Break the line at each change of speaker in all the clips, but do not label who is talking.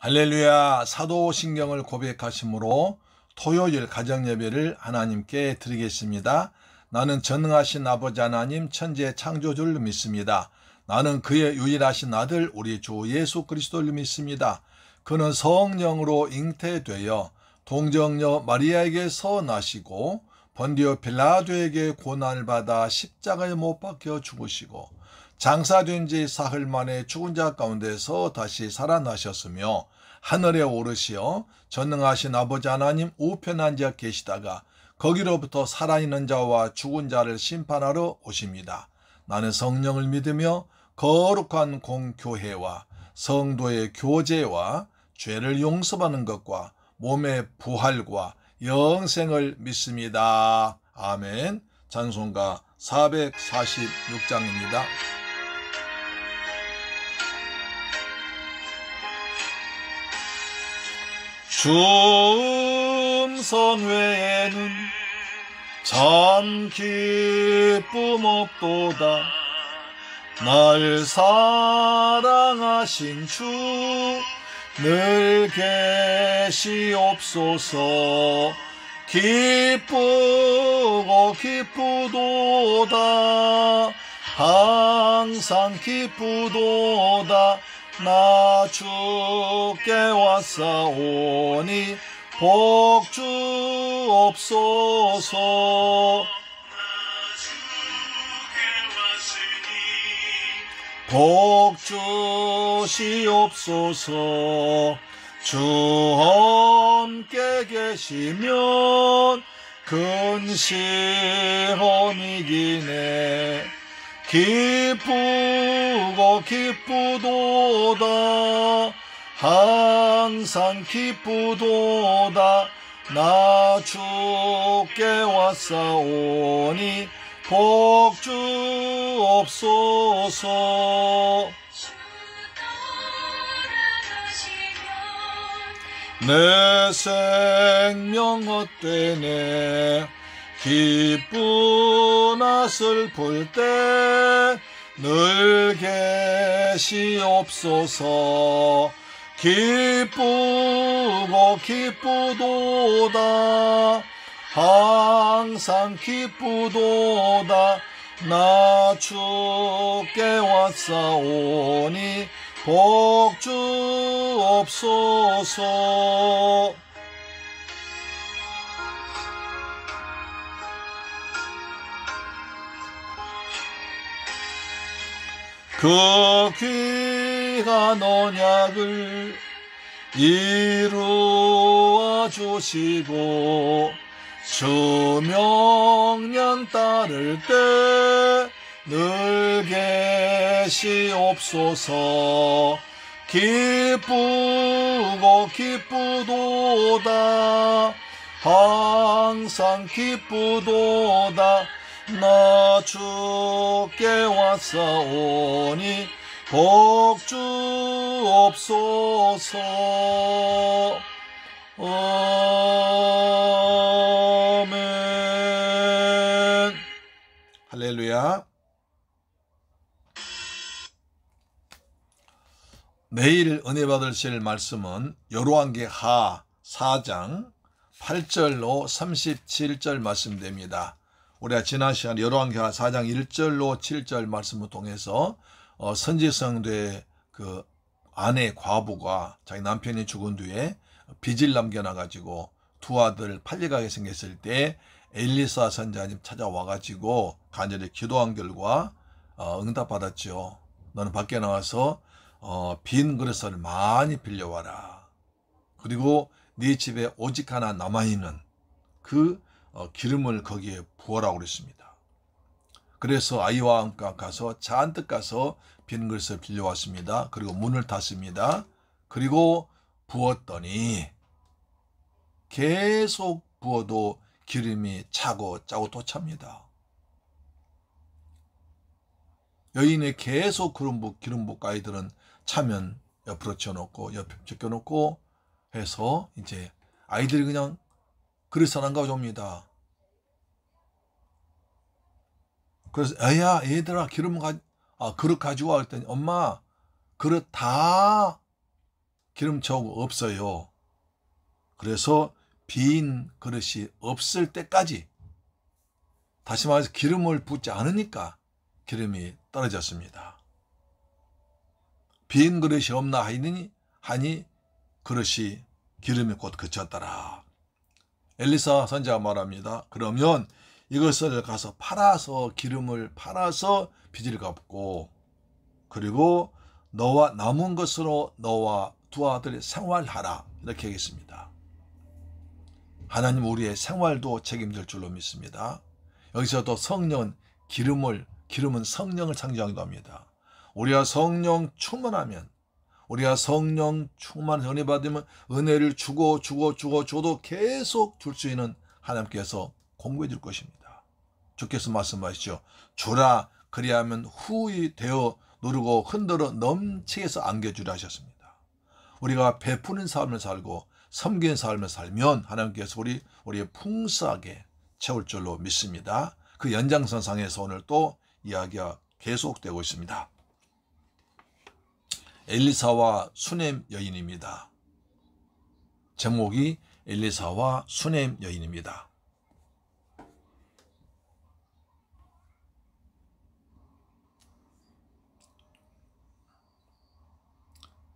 할렐루야. 사도신경을 고백하심으로 토요일 가정예배를 하나님께 드리겠습니다. 나는 전능하신 아버지 하나님 천지의 창조주를 믿습니다. 나는 그의 유일하신 아들 우리 주 예수 그리스도를 믿습니다. 그는 성령으로 잉태되어 동정녀 마리아에게서 나시고 본디오 빌라도에게 고난을 받아 십자가에 못 박혀 죽으시고 장사된 지 사흘 만에 죽은 자 가운데서 다시 살아나셨으며 하늘에 오르시어 전능하신 아버지 하나님 우편에 앉아 계시다가 거기로부터 살아있는 자와 죽은 자를 심판하러 오십니다. 나는 성령을 믿으며 거룩한 공교회와 성도의 교제와 죄를 용서받는 것과 몸의 부활과 영생을 믿습니다. 아멘. 찬송가 446장입니다. 주 음성 외에는 참 기쁨 없도다. 날 사랑하신 주 늘 계시옵소서. 기쁘고 기쁘도다. 항상 기쁘도다. 나 주께 왔사오니 복주옵소서. 복주시옵소서. 주 함께 계시면 근시험이기네. 기쁘고 기쁘도다. 항상 기쁘도다. 나 주께 왔사오니 복주옵소서. 내 생명 헛되네. 기쁘나 슬플 때 늘 계시옵소서. 기쁘고 기쁘도다. 항상 기쁘도다. 나 주께 왔사오니 복주옵소서. 그 귀한 언약을 이루어 주시고 주 명령 따를 때 늘 계시옵소서. 기쁘고 기쁘도다. 항상 기쁘도다. 나 주께 왔사오니 복주옵소서. 아멘. 할렐루야. 내일 은혜 받으실 말씀은 열왕기하 4장 8절로 37절 말씀됩니다. 우리가 지난 시간 열왕기하 4장 1절로 7절 말씀을 통해서 선지성도의 그 아내 과부가 자기 남편이 죽은 뒤에 빚을 남겨놔가지고 두 아들 팔려가게 생겼을 때 엘리사 선지자님 찾아와가지고 간절히 기도한 결과 응답받았죠. 너는 밖에 나와서 빈 그릇을 많이 빌려와라. 그리고 네 집에 오직 하나 남아있는 그 기름을 거기에 부어라고 그랬습니다. 그래서 아이와 함께 가서 잔뜩 가서 빈 그릇을 빌려왔습니다. 그리고 문을 닫습니다. 그리고 부었더니 계속 부어도 기름이 차고 짜고 또 찹니다. 여인의 계속 기름 붓고 아이들은 차면 옆으로 치워놓고 옆에 제껴놓고 해서 이제 아이들이 그냥 그릇을 안 가져옵니다. 그래서 야 얘들아 그릇 가지고 와. 그랬더니 엄마 그릇 다 기름 채우고 없어요. 그래서 빈 그릇이 없을 때까지, 다시 말해서 기름을 붓지 않으니까 기름이 떨어졌습니다. 빈 그릇이 없나 하니 그릇이 기름이 곧 그쳤더라. 엘리사 선지자가 말합니다. 그러면 이것을 가서 팔아서, 기름을 팔아서 빚을 갚고, 그리고 너와 남은 것으로 너와 두 아들이 생활하라, 이렇게 하겠습니다. 하나님 우리의 생활도 책임질 줄로 믿습니다. 여기서도 성령은 기름은 성령을 상징하기도 합니다. 우리가 성령 충만하면, 우리가 성령 충만 은혜 받으면 은혜를 주고도 계속 줄 수 있는 하나님께서 공급해 줄 것입니다. 주께서 말씀하시죠. 주라, 그리하면 후히 되어 누르고 흔들어 넘치게 해서 안겨주라 하셨습니다. 우리가 베푸는 삶을 살고 섬기는 삶을 살면 하나님께서 우리 풍성하게 채울 줄로 믿습니다. 그 연장선상에서 오늘 또 이야기가 계속되고 있습니다. 엘리사와 수넴 여인입니다. 제목이 엘리사와 수넴 여인입니다.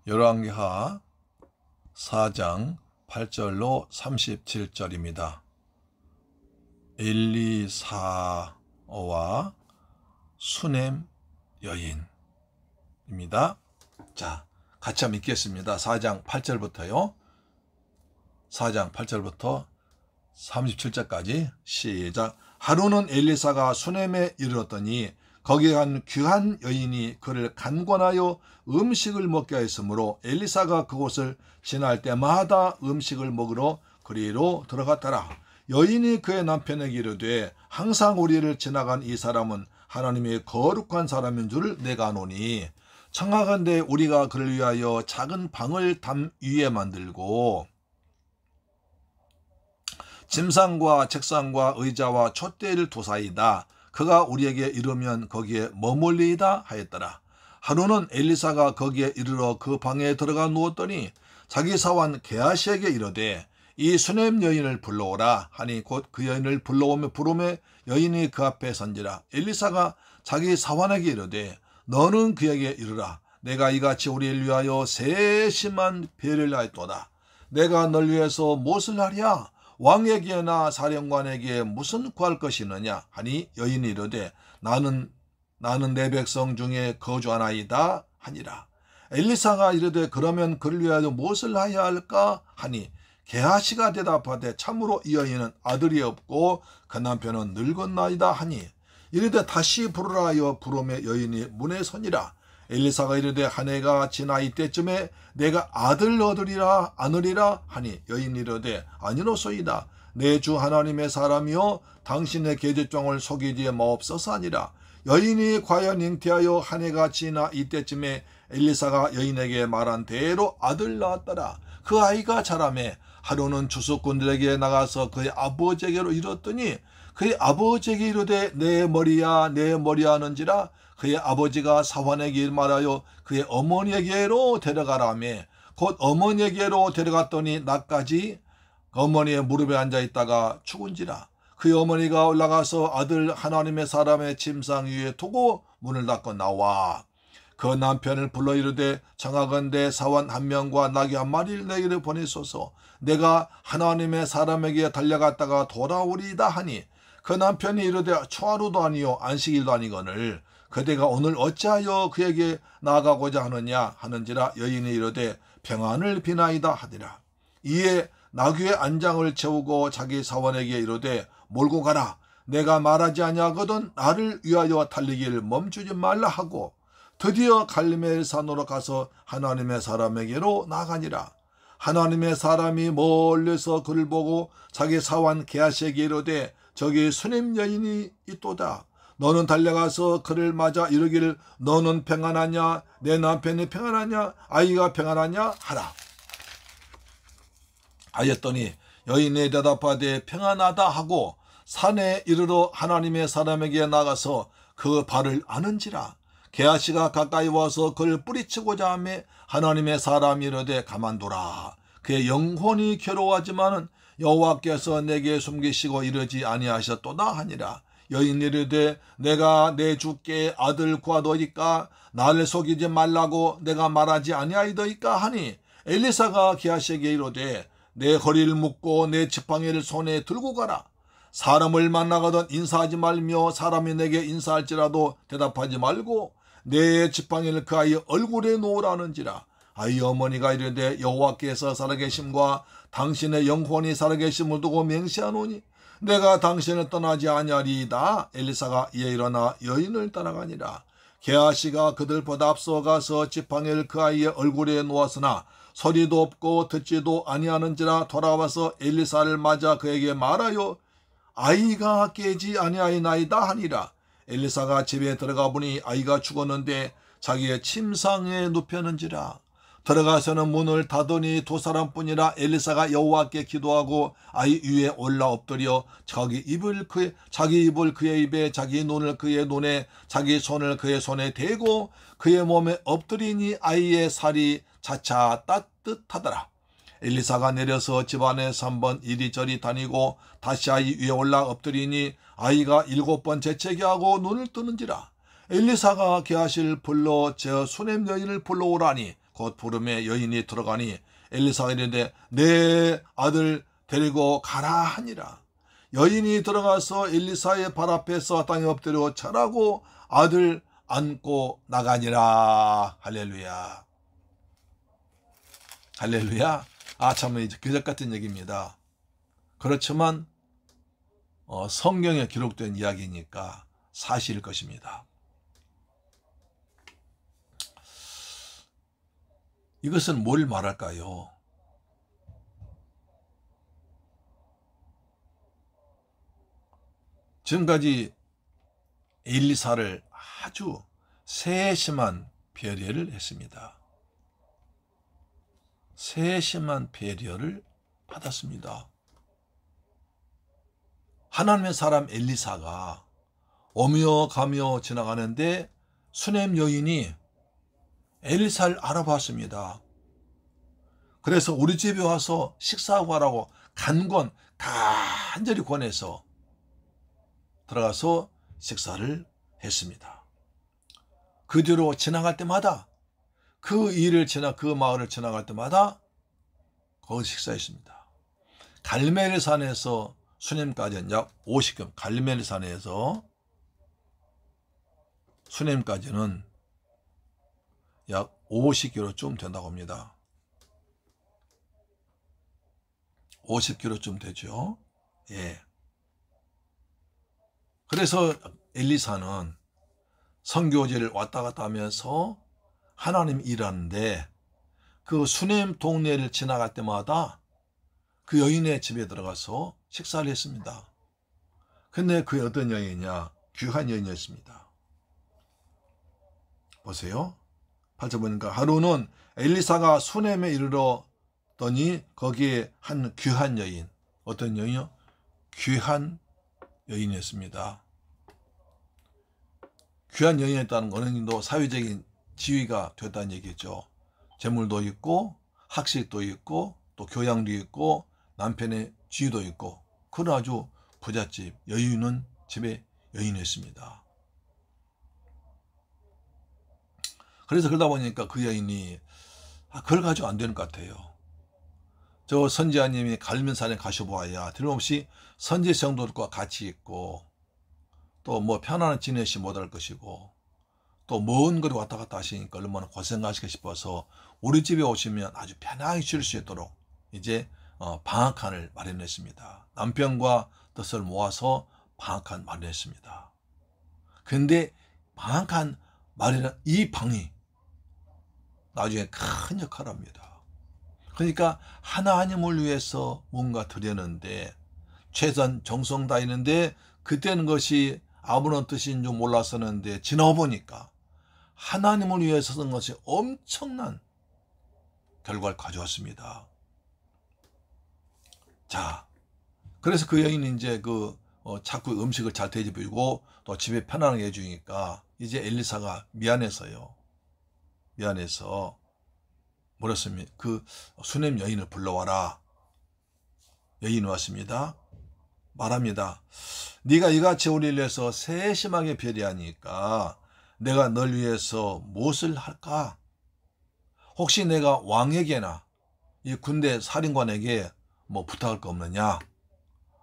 열왕기하 4장 8절로 37절입니다. 엘리사와 수넴 여인입니다. 자, 같이 한번 읽겠습니다. 4장 8절부터요. 4장 8절부터 37절까지 시작. 하루는 엘리사가 수넴에 이르렀더니 거기에 한 귀한 여인이 그를 간권하여 음식을 먹게 하였으므로 엘리사가 그곳을 지날 때마다 음식을 먹으러 그리로 들어갔더라. 여인이 그의 남편에게 이르되 항상 우리를 지나간 이 사람은 하나님의 거룩한 사람인 줄 내가 아노니 청하건대 우리가 그를 위하여 작은 방을 담 위에 만들고 침상과 책상과 의자와 촛대를 두사이다. 그가 우리에게 이르면 거기에 머물리이다 하였더라. 하루는 엘리사가 거기에 이르러 그 방에 들어가 누웠더니 자기 사환 게하시에게 이르되 이 수넴 여인을 불러오라 하니 곧 그 여인을 부르매 여인이 그 앞에 선지라. 엘리사가 자기 사환에게 이르되 너는 그에게 이르라. 내가 이같이 우리를 위하여 세심한 배려를 하였도다. 내가 널 위해서 무엇을 하랴? 왕에게나 사령관에게 무슨 구할 것이 있느냐? 하니 여인이 이르되 나는 내 백성 중에 거주하나이다 하니라. 엘리사가 이르되 그러면 그를 위하여 무엇을 하여야 할까? 하니 게하시가 대답하되 참으로 이 여인은 아들이 없고 그 남편은 늙었나이다 하니 이르되 다시 부르라 하여 부르매 여인이 문에 서니라. 엘리사가 이르되 한 해가 지나 이때쯤에 내가 아들 얻으리라 아느리라 하니 여인이 이르되 아니로소이다. 내 주 하나님의 사람이여 당신의 계집종을 속이지 마옵소서 하니라. 여인이 과연 잉태하여 한 해가 지나 이때쯤에 엘리사가 여인에게 말한 대로 아들 낳았더라. 그 아이가 자라매 하루는 주석꾼들에게 나가서 그의 아버지에게로 이르렀더니 그의 아버지에게 이르되 내 머리야 하는지라. 그의 아버지가 사환에게 말하여 그의 어머니에게로 데려가라며 곧 어머니에게로 데려갔더니 낮까지 어머니의 무릎에 앉아있다가 죽은지라. 그의 어머니가 올라가서 아들 하나님의 사람의 침상 위에 두고 문을 닫고 나와 그 남편을 불러 이르되 청하건대 사환 한 명과 나귀 한 마리를 내게로 보내소서. 내가 하나님의 사람에게 달려갔다가 돌아오리이다 하니 그 남편이 이르되 초하루도 아니요 안식일도 아니거늘 그대가 오늘 어찌하여 그에게 나아가고자 하느냐 하는지라. 여인이 이르되 평안을 비나이다 하니라. 이에 나귀의 안장을 채우고 자기 사원에게 이르되 몰고 가라. 내가 말하지 아니하거든 나를 위하여 달리기를 멈추지 말라 하고 드디어 갈멜 산으로 가서 하나님의 사람에게로 나가니라. 하나님의 사람이 멀리서 그를 보고 자기 사환 게하시에게 이르되 저기 수넴 여인이 있도다. 너는 달려가서 그를 맞아 이르기를 너는 평안하냐? 내 남편이 평안하냐? 아이가 평안하냐? 하라. 하였더니 여인이 대답하되 평안하다 하고 산에 이르러 하나님의 사람에게 나가서 그 발을 아는지라. 게하시가 가까이 와서 그를 뿌리치고자 하며 하나님의 사람이 이르되 가만두라. 그의 영혼이 괴로워하지만은 여호와께서 내게 숨기시고 이르지 아니하셨도다 하니라. 여인이 이르되 내가 내 주께 아들 구하도이까 나를 속이지 말라고 내가 말하지 아니하이더이까 하니 엘리사가 게하시에게 이르되 내 허리를 묶고 내 지팡이를 손에 들고 가라. 사람을 만나거든 인사하지 말며 사람이 내게 인사할지라도 대답하지 말고 내 지팡이를 그 아이의 얼굴에 놓으라는지라. 아이 어머니가 이르되 여호와께서 살아계심과 당신의 영혼이 살아계심을 두고 맹세하노니 내가 당신을 떠나지 아니하리이다. 엘리사가 이에 일어나 여인을 따라가니라. 게하시가 그들보다 앞서가서 지팡이를 그 아이의 얼굴에 놓았으나 소리도 없고 듣지도 아니하는지라. 돌아와서 엘리사를 맞아 그에게 말하여 아이가 깨지 아니하이나이다 하니라. 엘리사가 집에 들어가 보니 아이가 죽었는데 자기의 침상에 눕혔는지라. 들어가서는 문을 닫으니 두 사람뿐이라. 엘리사가 여호와께 기도하고 아이 위에 올라 엎드려 자기 입을 그의 입에 자기 눈을 그의 눈에 자기 손을 그의 손에 대고 그의 몸에 엎드리니 아이의 살이 차차 따뜻하더라. 엘리사가 내려서 집안에서 한번 이리저리 다니고 다시 아이 위에 올라 엎드리니 아이가 7번 재채기하고 눈을 뜨는지라. 엘리사가 게하시를 불러 저 수넴 여인을 불러오라니 곧 부름에 여인이 들어가니 엘리사가 이르되 내 아들 데리고 가라 하니라. 여인이 들어가서 엘리사의 발 앞에서 땅에 엎드려 절하고 아들 안고 나가니라. 할렐루야. 할렐루야. 참 이제 기적 같은 얘기입니다. 그렇지만 성경에 기록된 이야기니까 사실일 것입니다. 이것은 뭘 말할까요? 지금까지 엘리사를 아주 세심한 배려를 했습니다. 세심한 배려를 받았습니다. 하나님의 사람 엘리사가 오며 가며 지나가는데 수넴 여인이 엘리사를 알아봤습니다. 그래서 우리 집에 와서 식사하고 가라고 간절히 권해서 들어가서 식사를 했습니다. 그 뒤로 지나갈 때마다 그 마을을 지나갈 때마다 거기서 식사했습니다. 갈멜산에서 수넴까지는 약 50km, 갈멜산에서 수넴까지는 약 50km쯤 된다고 합니다. 50km쯤 되죠. 예. 그래서 엘리사는 선교지를 왔다 갔다 하면서 하나님 일하는데 그 수넴 동네를 지나갈 때마다 그 여인의 집에 들어가서 식사를 했습니다. 근데 그게 어떤 여인이냐? 귀한 여인이었습니다. 보세요. 8절 보니까 하루는 엘리사가 수넴에 이르렀더니 거기에 한 귀한 여인, 어떤 여인이요? 귀한 여인이었습니다. 귀한 여인이었다는 어느 정도 사회적인 지위가 됐다는 얘기죠. 재물도 있고 학식도 있고 또 교양도 있고 남편의 지위도 있고 그런 아주 부잣집 여유 있는 집의 여인이었습니다. 그래서 그러다 보니까 그 여인이 그걸 가지고 안 되는 것 같아요. 저 선지자님이 갈멜산에 가셔보아야 틀림없이 선지 성도들과 같이 있고 또 뭐 편안한 지내시 못할 것이고 또 먼 거리 왔다 갔다 하시니까 얼마나 고생하실까 싶어서 우리 집에 오시면 아주 편하게 쉴 수 있도록 이제 방학간을 마련했습니다. 남편과 뜻을 모아서 방학간 마련했습니다. 근데 방학간 마련한 이 방이 나중에 큰 역할을 합니다. 그러니까 하나님을 위해서 뭔가 드렸는데 최선 정성 다했는데 그때는 것이 아무런 뜻인 줄 몰랐었는데 지나보니까 하나님을 위해서 쓴 것이 엄청난 결과를 가져왔습니다. 자, 그래서 그 여인이 이제 자꾸 음식을 잘 대접해주고 또 집에 편안하게 해주니까 이제 엘리사가 미안해서 물었습니다. 그 수넴 여인을 불러와라. 여인이 왔습니다. 말합니다. 네가 이같이 우리를 위해서 세심하게 배려하니까 내가 널 위해서 무엇을 할까? 혹시 내가 왕에게나 이 군대 사령관에게 뭐 부탁할 거 없느냐?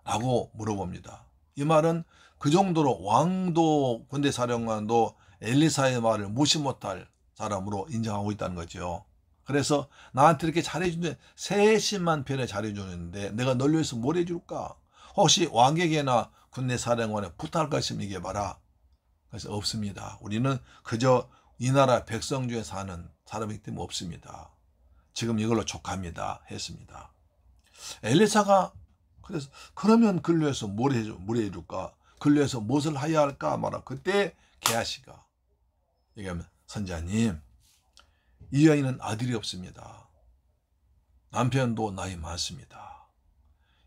라고 물어봅니다. 이 말은 그 정도로 왕도 군대 사령관도 엘리사의 말을 무시 못할 사람으로 인정하고 있다는 거죠. 그래서 나한테 이렇게 잘해주는데 세심한 편에 잘해주는데 내가 널 위해서 뭘 해줄까? 혹시 왕에게나 군대 사령관에 부탁할 것 있으면 얘기해봐라. 그래서 없습니다. 우리는 그저 이 나라 백성 중에 사는 사람이기 때문에 없습니다. 지금 이걸로 족합니다. 했습니다. 엘리사가 그래서 그러면 그를 위해서 뭘 해줄까? 그를 위해서 무엇을 해야 할까? 말아. 그때 게하시가 얘기하면 선자님, 이 여인은 아들이 없습니다. 남편도 나이 많습니다.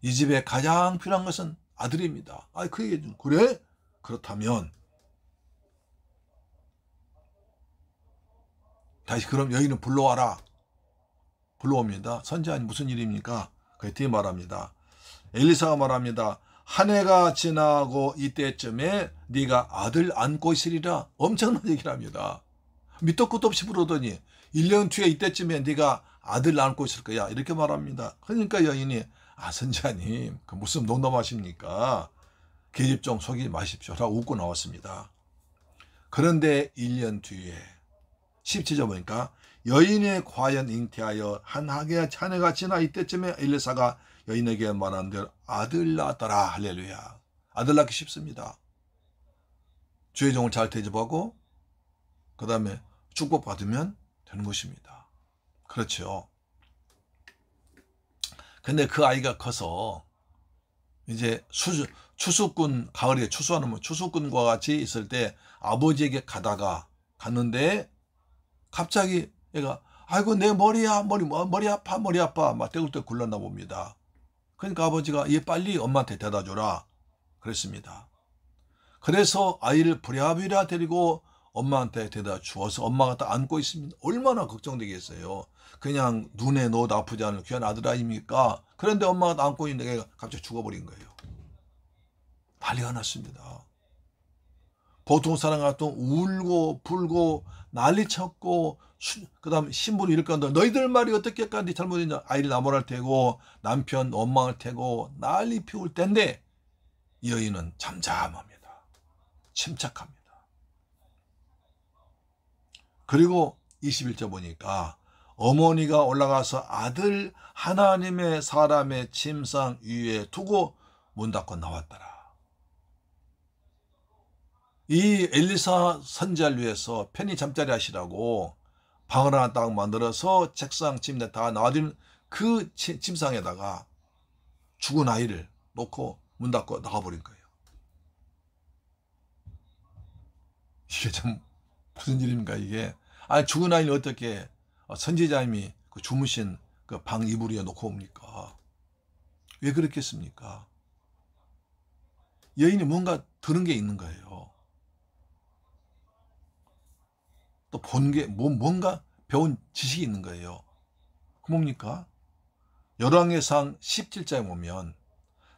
이 집에 가장 필요한 것은 아들입니다. 그 얘기 좀 그래? 그렇다면 다시 그럼 여인을 불러와라. 불러옵니다. 선지자님 무슨 일입니까? 그 뒤에 말합니다. 엘리사가 말합니다. 한 해가 지나고 이때쯤에 네가 아들 안고 있으리라. 엄청난 얘기를 합니다. 밑도 끝도 없이 부르더니 1년 뒤에 이때쯤에 네가 아들 안고 있을 거야. 이렇게 말합니다. 그러니까 여인이 선지자님 그 무슨 농담하십니까? 계집종 속이지 마십시오. 라고 웃고 나왔습니다. 그런데 1년 뒤에 17절 보니까 여인의 과연 잉태하여 한 해가 지나 이때쯤에 엘리사가 여인에게 말한 대로 아들 낳았더라. 할렐루야. 아들 낳기 쉽습니다. 주의 종을 잘 대접하고 그 다음에 축복받으면 되는 것입니다. 그렇죠. 근데 그 아이가 커서 이제 추수꾼, 가을에 추수하는 추수꾼과 같이 있을 때 아버지에게 갔는데 갑자기 얘가 아이고 내 머리야 머리 아파 막 떼굴떼굴 굴렀나 봅니다. 그러니까 아버지가 얘 빨리 엄마한테 데려다 줘라 그랬습니다. 그래서 아이를 부랴부랴 데리고 엄마한테 데려다 주어서 엄마가 딱 안고 있습니다. 얼마나 걱정되겠어요. 그냥 눈에 넣어도 아프지 않은 귀한 아들 아닙니까? 그런데 엄마가 안고 있는데 걔가 갑자기 죽어버린 거예요. 난리가 났습니다. 보통 사람 같으면 울고 불고 난리쳤고 그 다음 신부는 이럴 건데 너희들 말이 어떻게 할까? 네 잘못했냐? 아이를 나무랄 테고 남편 원망할 테고 난리 피울 텐데 이 여인은 잠잠합니다. 침착합니다. 그리고 21절 보니까 어머니가 올라가서 아들 하나님의 사람의 침상 위에 두고 문 닫고 나왔더라. 이 엘리사 선지자를 위해서 편히 잠자리 하시라고 방을 하나 딱 만들어서 책상 침대 다 놔둔 그 침상에다가 죽은 아이를 놓고 문 닫고 나가버린 거예요. 이게 참 무슨 일입니까 이게? 죽은 아이를 어떻게 선지자님이 그 주무신 그 방 이불 위에 놓고 옵니까? 왜 그렇겠습니까? 여인이 뭔가 들은 게 있는 거예요. 또 본 게 뭔가 배운 지식이 있는 거예요. 그 뭡니까? 열왕기상 17장에 보면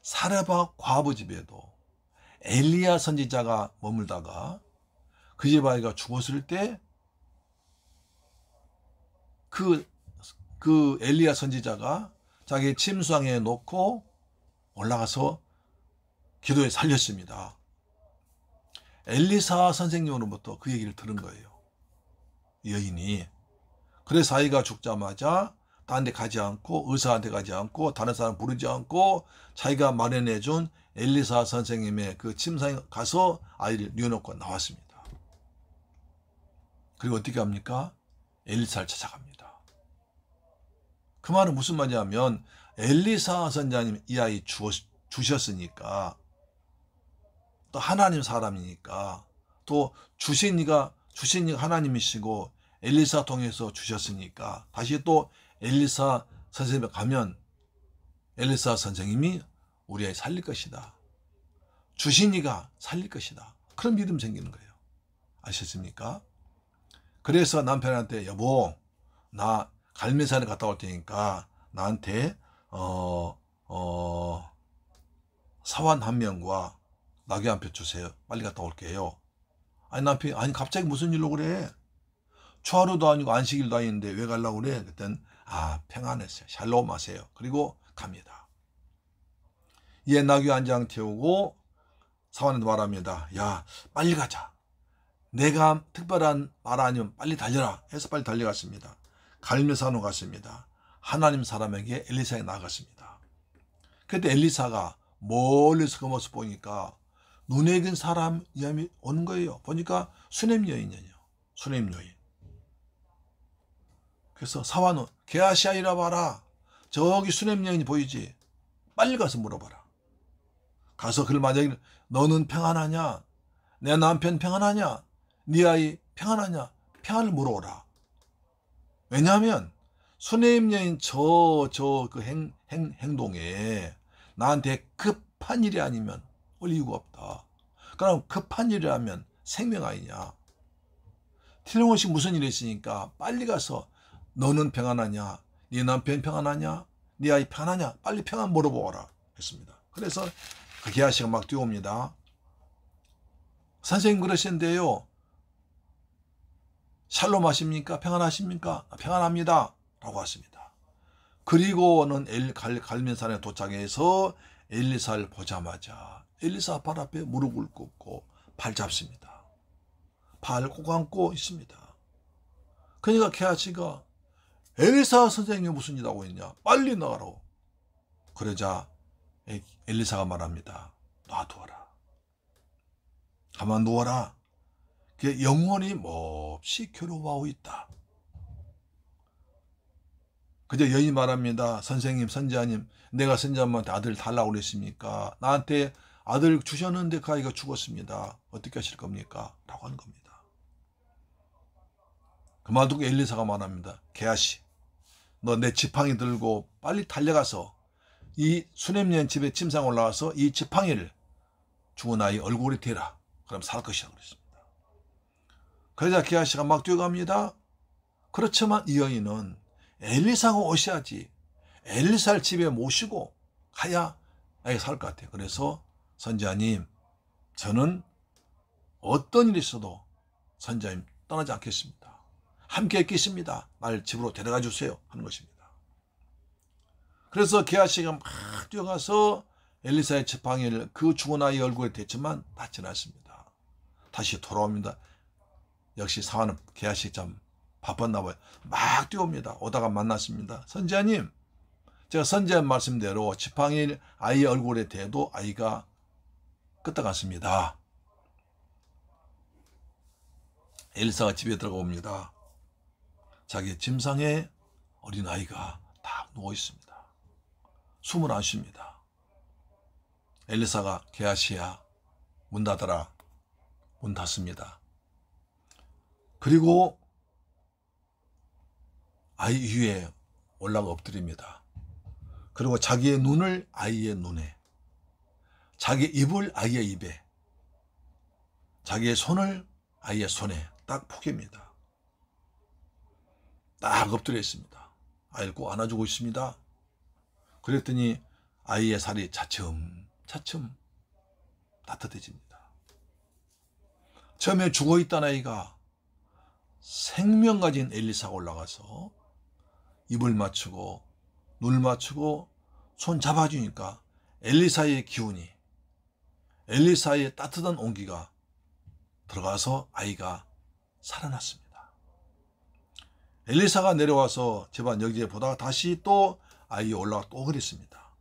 사레밧 과부 집에도 엘리야 선지자가 머물다가 그 집 아이가 죽었을 때 그 엘리야 선지자가 자기 침상에 놓고 올라가서 기도에 살렸습니다. 엘리사 선생님으로부터 그 얘기를 들은 거예요. 여인이. 그래서 아이가 죽자마자 다른 데 가지 않고 의사한테 가지 않고 다른 사람 부르지 않고 자기가 마련해준 엘리사 선생님의 그 침상에 가서 아이를 뉘어놓고 나왔습니다. 그리고 어떻게 합니까? 엘리사를 찾아갑니다. 그 말은 무슨 말이냐면 엘리사 선자님 이 아이 주셨으니까 또 하나님 사람이니까 또 주신 이가 하나님이시고 엘리사 통해서 주셨으니까 다시 또 엘리사 선생님에 가면 엘리사 선생님이 우리 아이 살릴 것이다. 주신 이가 살릴 것이다. 그런 믿음 생기는 거예요. 아셨습니까? 그래서 남편한테 여보 나 갈매산에 갔다 올 테니까 나한테 사원 한 명과 낙이 한 표 주세요. 빨리 갔다 올게요. 아니 남편이 아니 갑자기 무슨 일로 그래? 초하루도 아니고 안식일도 아닌데 왜 가려고 그래? 그랬더니 평안했어요. 샬롬 하세요. 그리고 갑니다. 얘 낙이 한 장 태우고 사원한테 말합니다. 야 빨리 가자. 내가 특별한 말 아니면 빨리 달려라 해서 빨리 달려갔습니다. 갈멜산으로 갔습니다. 하나님 사람에게 엘리사가 나갔습니다. 그때 엘리사가 멀리서 그 모습 보니까 눈에 익은 사람이 오는 거예요. 보니까 수넴 여인이에요. 수넴 여인. 그래서 사원은 게하시야 이리 봐라. 저기 수넴 여인이 보이지? 빨리 가서 물어봐라. 가서 그를 맞아 너는 평안하냐? 내 남편 평안하냐? 네 아이 평안하냐? 평안을 물어오라. 왜냐하면 수넴 여인 그 행동에 나한테 급한 일이 아니면 올 이유가 없다. 그럼 급한 일이라면 생명 아니냐? 틀림없이 무슨 일이 있으니까 빨리 가서 너는 평안하냐? 네 남편 평안하냐? 네 아이 평안하냐? 빨리 평안 물어보라 했습니다. 그래서 그 게하시가 막 뛰어옵니다. 선생님 그러신데요. 샬롬 하십니까? 평안하십니까? 평안합니다. 라고 하십니다. 그리고는 갈멜산에 도착해서 엘리사를 보자마자 엘리사 발 앞에 무릎을 꿇고 발 잡습니다. 발 꼭 안고 있습니다. 그러니까 게하시가 엘리사 선생님이 무슨 일 하고 있냐? 빨리 나가라고. 그러자 엘리사가 말합니다. 놔두어라. 가만 누워라. 그 영혼이 몹시 괴로워하고 있다. 그저 여인이 말합니다. 선생님, 선지자님, 내가 선지자님한테 아들 달라고 그랬습니까? 나한테 아들 주셨는데 그 아이가 죽었습니다. 어떻게 하실 겁니까? 라고 하는 겁니다. 그 말 듣고 엘리사가 말합니다. 게하시, 너 내 지팡이 들고 빨리 달려가서 이 수넴 여인 집에 침상 올라가서 이 지팡이를 죽은 아이 얼굴에 대라. 그럼 살 것이라 그랬습니다. 그러자 게하시가 막 뛰어갑니다. 그렇지만 이 여인은 엘리사가 오셔야지 엘리사를 집에 모시고 가야 아이가 살 것 같아요. 그래서 선지자님, 저는 어떤 일이 있어도 선지자님 떠나지 않겠습니다. 함께 있겠습니다. 날 집으로 데려가 주세요 하는 것입니다. 그래서 게하시가 막 뛰어가서 엘리사의 지팡이를 그 죽은 아이 얼굴에 댔지만 닿지 않았습니다. 다시 돌아옵니다. 역시 사원은 게하시 참 바빴나 봐요. 막 뛰어옵니다. 오다가 만났습니다. 선지자님, 제가 선지자님 말씀대로 지팡이 아이의 얼굴에 대도 아이가 끄떡았습니다. 엘리사가 집에 들어옵니다. 자기 침상에 어린아이가 딱 누워 있습니다. 숨을 안 쉽니다. 엘리사가 게하시야 문 닫아라. 문 닫습니다. 그리고 아이 위에 올라가 엎드립니다. 그리고 자기의 눈을 아이의 눈에, 자기 입을 아이의 입에, 자기의 손을 아이의 손에 딱 포개입니다. 딱 엎드려 있습니다. 아이를 꼭 안아주고 있습니다. 그랬더니 아이의 살이 차츰 따뜻해집니다. 처음에 죽어있던 아이가 생명 가진 엘리사가 올라가서 입을 맞추고 눈을 맞추고 손 잡아주니까 엘리사의 기운이, 엘리사의 따뜻한 온기가 들어가서 아이가 살아났습니다. 엘리사가 내려와서 집안 여기에 보다가 다시 또 아이 올라가 또 그랬습니다.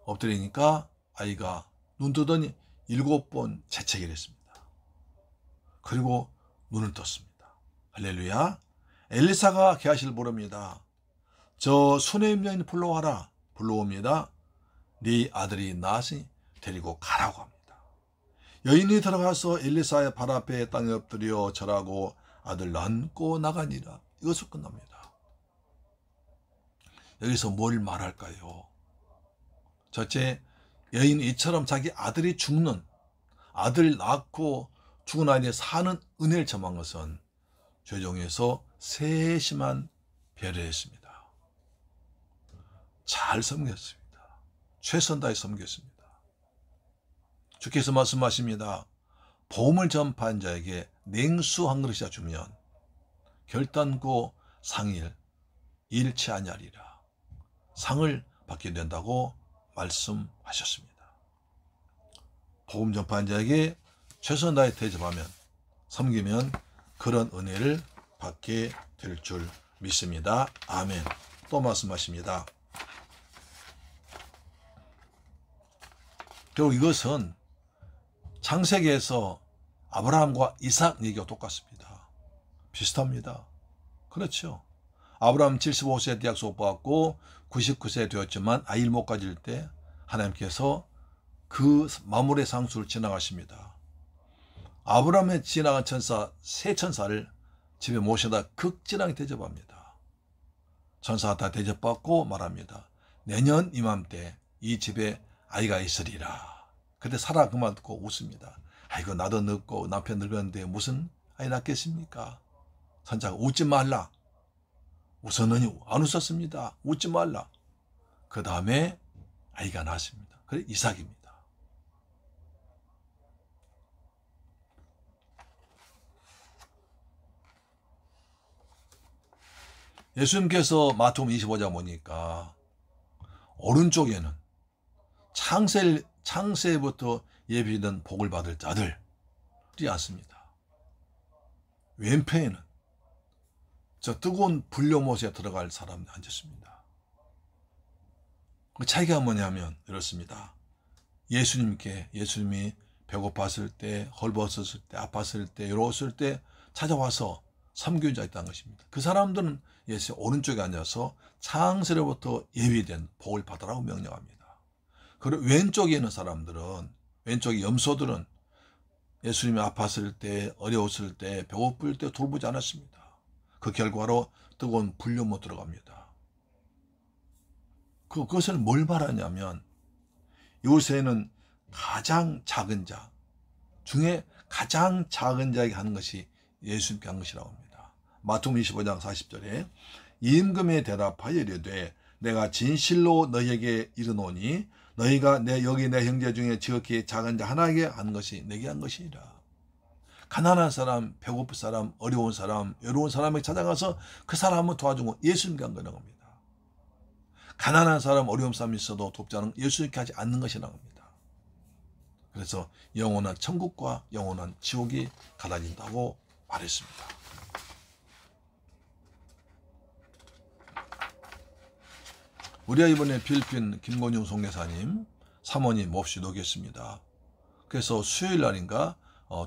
엎드리니까 아이가 눈 뜨더니 7번 재채기를 했습니다. 그리고 눈을 떴습니다. 할렐루야. 엘리사가 게하시를 부릅니다. 저 수넴 여인 불러와라. 불러옵니다. 네 아들이 낳았으니 데리고 가라고 합니다. 여인이 들어가서 엘리사의 발 앞에 땅에 엎드려 절하고 아들 안고 나가니라. 이것으로 끝납니다. 여기서 뭘 말할까요? 첫째, 여인이 이처럼 자기 아들이 죽는 아들 낳고 죽은 아이에 사는 은혜를 점한 것은 죄종에서 세심한 배려했습니다. 잘 섬겼습니다. 최선 다해 섬겼습니다. 주께서 말씀하십니다. 복음을 전파한 자에게 냉수 한 그릇이라 주면 결단코 상일 잃지 아니하리라. 상을 받게 된다고 말씀하셨습니다. 복음 전파한 자에게 최선 다해 대접하면, 섬기면 그런 은혜를 받게 될 줄 믿습니다. 아멘. 또 말씀하십니다. 그리고 이것은 창세기에서 아브라함과 이삭 얘기가 똑같습니다. 비슷합니다. 그렇죠. 아브라함 75세 때 약속받고 99세 되었지만 아이를 못 가질 때 하나님께서 그 마물의 상수를 지나가십니다. 아브라함의 지나간 천사, 세 천사를 집에 모셔다 극진하게 대접합니다. 천사가 다 대접받고 말합니다. 내년 이맘때 이 집에 아이가 있으리라. 그때 사라 그 말 듣고 웃습니다. 아이고 나도 늙고 남편 늙었는데 무슨 아이 낳겠습니까? 천사가 웃지 말라. 우선은 안 웃었습니다. 웃지 말라. 그 다음에 아이가 낳았습니다. 그래 이삭입니다. 예수님께서 마태복음 25장 보니까 오른쪽에는 창세부터 예비된 복을 받을 자들이 앉습니다. 왼편에는 저 뜨거운 불려못에 들어갈 사람이 앉았습니다. 그 차이가 뭐냐면 이렇습니다. 예수님이 배고팠을 때, 헐벗었을 때, 아팠을 때, 외로웠을 때 찾아와서 섬기는 자가 있다는 것입니다. 그 사람들은 예수의 오른쪽에 앉아서 창세로부터 예비된 복을 받으라고 명령합니다. 그리고 왼쪽에 있는 사람들은, 왼쪽의 염소들은 예수님이 아팠을 때, 어려웠을 때, 배고플 때 돌보지 않았습니다. 그 결과로 뜨거운 불려 못 들어갑니다. 그것을 뭘 말하냐면 요새는 가장 작은 자 중에 가장 작은 자에게 하는 것이 예수님께 한 것이라고 합니다. 마태복음 25장 40절에 임금에 대답하여 이르되 내가 진실로 너희에게 이르노니 너희가 여기 내 형제 중에 지극히 작은 자 하나에게 한 것이 내게 한 것이니라. 가난한 사람, 배고픈 사람, 어려운 사람, 외로운 사람에게 찾아가서 그 사람을 도와주고 예수님께 한 거라고 합니다. 가난한 사람, 어려운 사람이 있어도 돕지 않은 예수님께 하지 않는 것이라고 합니다. 그래서 영원한 천국과 영원한 지옥이 갈라진다고 말했습니다. 우리가 이번에 필리핀 김건용 송교사님 사모님 몹시 녹였습니다. 그래서 수요일 날인가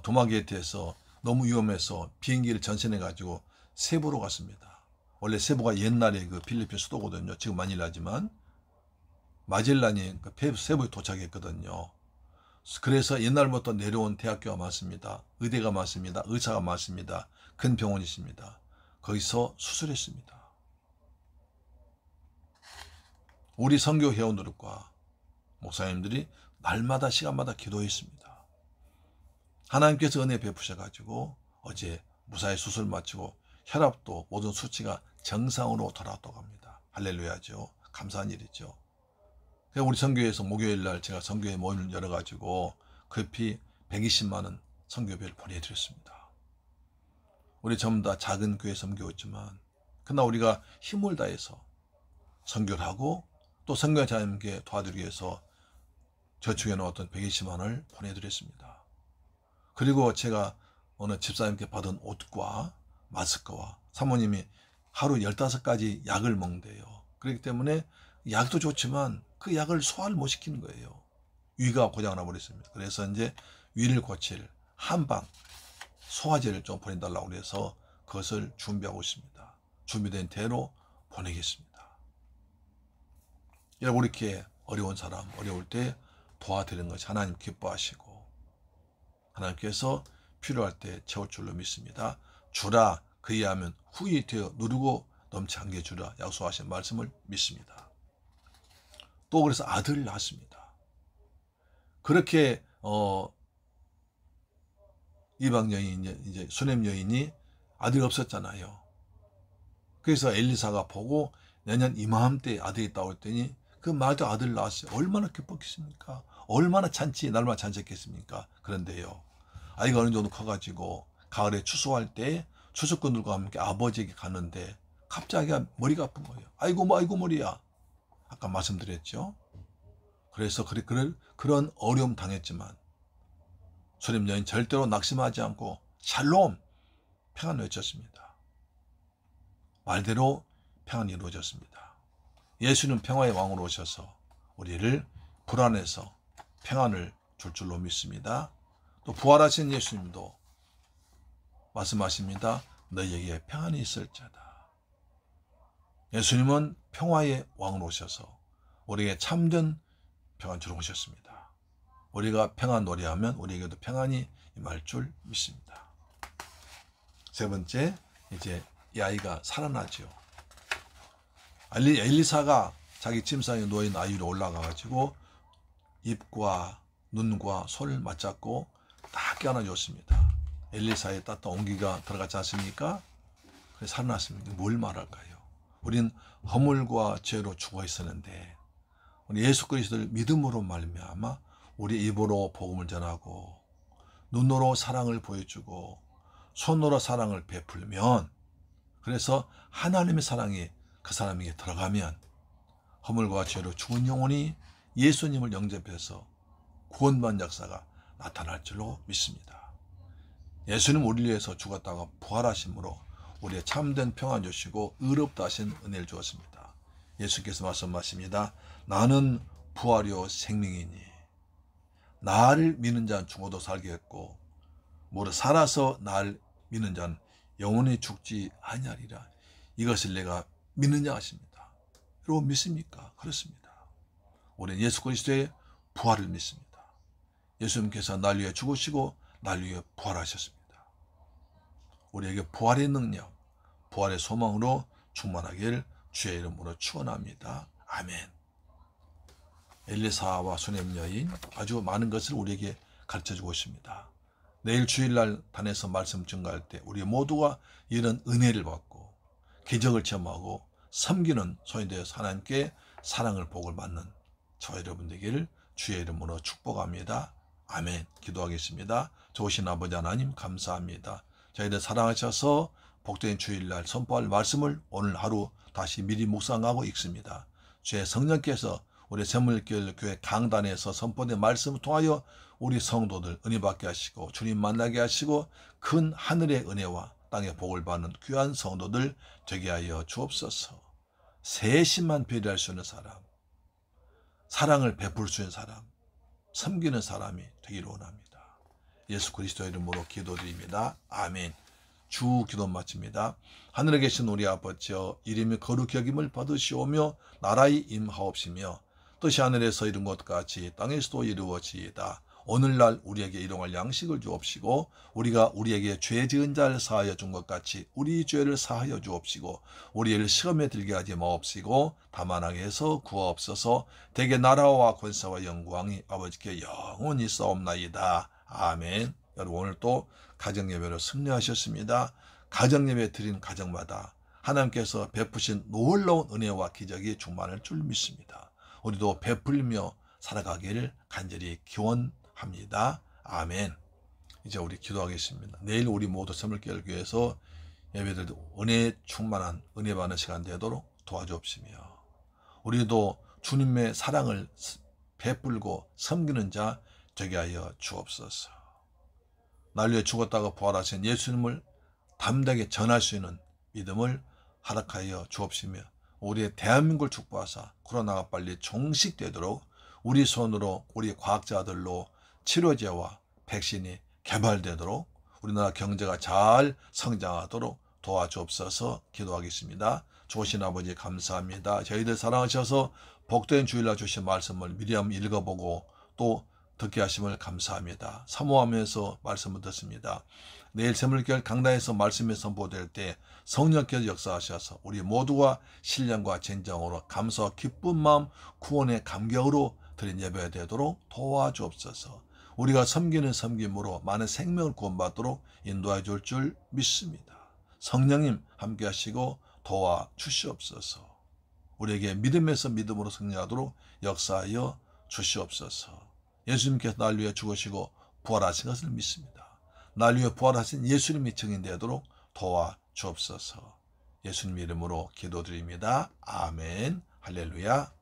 도마게이트에서 너무 위험해서 비행기를 전선해가지고 세부로 갔습니다. 원래 세부가 옛날에 그 필리핀 수도거든요. 지금 마닐라지만 마젤란이 세부에 도착했거든요. 그래서 옛날부터 내려온 대학교가 많습니다. 의대가 많습니다. 의사가 많습니다. 큰 병원이 있습니다. 거기서 수술했습니다. 우리 선교 회원들과 목사님들이 날마다 시간마다 기도했습니다. 하나님께서 은혜 베푸셔가지고 어제 무사히 수술 마치고 혈압도 모든 수치가 정상으로 돌아왔다고 합니다. 할렐루야죠. 감사한 일이죠. 우리 선교회에서 목요일날 제가 선교회 모임을 열어가지고 급히 120만 원 선교비를 보내드렸습니다. 우리 전부 다 작은 교회 선교였지만 그러나 우리가 힘을 다해서 선교를 하고 또 선교자님께 도와드리기 위해서 저축해 놓았던 120만 원을 보내드렸습니다. 그리고 제가 오늘 집사님께 받은 옷과 마스크와 사모님이 하루 15가지 약을 먹는데요. 그렇기 때문에 약도 좋지만 그 약을 소화를 못 시키는 거예요. 위가 고장을 나버렸습니다. 그래서 이제 위를 고칠 한방 소화제를 좀 보내달라고 해서 그것을 준비하고 있습니다. 준비된 대로 보내겠습니다. 여러분 이렇게 어려운 사람 어려울 때 도와드리는 것이 하나님 기뻐하시고 하나님께서 필요할 때 채울 줄로 믿습니다. 주라 그리하면 후히 되어 누르고 넘치 않게 주라 약속하신 말씀을 믿습니다. 또 그래서 아들을 낳았습니다. 그렇게 이방 여인, 이제 수넴 여인이 아들이 없었잖아요. 그래서 엘리사가 보고 내년 이맘때 아들이 있다고 했더니 그 말도 아들 낳았어요. 얼마나 기뻤겠습니까? 얼마나 날마다 잔치했겠습니까? 그런데요, 아이가 어느 정도 커가지고 가을에 추수할 때 추수꾼들과 함께 아버지에게 가는데 갑자기 머리가 아픈 거예요. 아이고 머리야. 아까 말씀드렸죠. 그래서 그런 어려움 당했지만 수넴 여인 절대로 낙심하지 않고 샬롬, 평안 외쳤습니다. 말대로 평안이 이루어졌습니다. 예수는 평화의 왕으로 오셔서 우리를 불안에서 평안을 줄 줄로 믿습니다. 또 부활하신 예수님도 말씀하십니다. 너희에게 평안이 있을지어다. 예수님은 평화의 왕으로 오셔서 우리에게 참된 평안 주러 오셨습니다. 우리가 평안 노래하면 우리에게도 평안이 임할 줄 믿습니다. 세 번째, 이제 이 아이가 살아나죠. 엘리사가 자기 침상에 누워있는 아이를 올라가가지고 입과 눈과 손을 맞잡고 딱 깨어나줬습니다. 엘리사의 따뜻한 온기가 들어갔지 않습니까? 그래서 살아났습니다. 뭘 말할까요? 우리는 허물과 죄로 죽어 있었는데 우리 예수 그리스도를 믿음으로 말미암아 우리 입으로 복음을 전하고 눈으로 사랑을 보여주고 손으로 사랑을 베풀면, 그래서 하나님의 사랑이 그 사람에게 들어가면 허물과 죄로 죽은 영혼이 예수님을 영접해서 구원받는 역사가 나타날 줄로 믿습니다. 예수님 우리를 위해서 죽었다가 부활하심으로 우리의 참된 평안 주시고 의롭다 하신 은혜를 주었습니다. 예수께서 말씀하십니다. 나는 부활이요 생명이니 나를 믿는 자는 죽어도 살겠고 무릇 살아서 나를 믿는 자는 영원히 죽지 아니하리라. 이것을 내가 믿느냐 하십니다. 여러분 믿습니까? 그렇습니다. 우리는 예수 그리스도의 부활을 믿습니다. 예수님께서 날 위해 죽으시고 날 위해 부활하셨습니다. 우리에게 부활의 능력, 부활의 소망으로 충만하길 주의 이름으로 축원합니다. 아멘. 엘리사와 수넴 여인 아주 많은 것을 우리에게 가르쳐주고 있습니다. 내일 주일날 단에서 말씀 증거할 때 우리 모두가 이런 은혜를 받고 기적을 체험하고 섬기는 소인이 되어서 하나님께 사랑을 복을 받는 저와 여러분 되기를 주의 이름으로 축복합니다. 아멘. 기도하겠습니다. 좋으신 아버지 하나님 감사합니다. 저희들 사랑하셔서 복된 주일날 선포할 말씀을 오늘 하루 다시 미리 묵상하고 읽습니다. 주의 성령께서 우리 샘물교회 강단에서 선포된 말씀을 통하여 우리 성도들 은혜 받게 하시고 주님 만나게 하시고 큰 하늘의 은혜와 땅의 복을 받는 귀한 성도들 되게 하여 주옵소서. 세심만 배려할 수 있는 사람, 사랑을 베풀 수 있는 사람, 섬기는 사람이 되기를 원합니다. 예수 그리스도 이름으로 기도드립니다. 아멘. 주 기도 마칩니다. 하늘에 계신 우리 아버지여, 이름이 거룩히 여김을 받으시오며 나라의 임하옵시며 뜻이 하늘에서 이룬 것 같이 땅에서도 이루어지이다. 오늘날 우리에게 일용할 양식을 주옵시고 우리가 우리에게 죄 지은 자를 사하여 준 것 같이 우리 죄를 사하여 주옵시고 우리를 시험에 들게 하지 마옵시고 다만 악에서 구하옵소서. 대개 나라와 권세와 영광이 아버지께 영원히 싸움나이다. 아멘. 여러분 오늘 또 가정예배로 승리하셨습니다. 가정예배 드린 가정마다 하나님께서 베푸신 놀라운 은혜와 기적이 충만할 줄 믿습니다. 우리도 베풀며 살아가기를 간절히 기원합니다. 아멘. 이제 우리 기도하겠습니다. 내일 우리 모두 샘물교회에서 예배들 은혜 충만한 은혜 받는 시간 되도록 도와주옵시며 우리도 주님의 사랑을 베풀고 섬기는 자 되게 하여 주옵소서. 날 위해 죽었다가 부활하신 예수님을 담대하게 전할 수 있는 믿음을 허락하여 주옵시며 우리의 대한민국을 축복하사 코로나가 빨리 종식되도록 우리 손으로 우리 과학자들로 치료제와 백신이 개발되도록 우리나라 경제가 잘 성장하도록 도와주옵소서. 기도하겠습니다. 좋으신 아버지 감사합니다. 저희들 사랑하셔서 복된 주일날 주신 말씀을 미리 한번 읽어보고 또 듣게 하심을 감사합니다. 사모하면서 말씀을 듣습니다. 내일 샘물교회 강단에서 말씀이 선포될 때 성령께서 역사하셔서 우리 모두가 신령과 진정으로 감사와 기쁜 마음 구원의 감격으로 드린 예배가 되도록 도와주옵소서. 우리가 섬기는 섬김으로 많은 생명을 구원받도록 인도해 줄 믿습니다. 성령님 함께 하시고 도와주시옵소서. 우리에게 믿음에서 믿음으로 승리하도록 역사하여 주시옵소서. 예수님께서 날 위해 죽으시고 부활하신 것을 믿습니다. 날 위해 부활하신 예수님이 증인되도록 도와주옵소서. 예수님 이름으로 기도드립니다. 아멘. 할렐루야.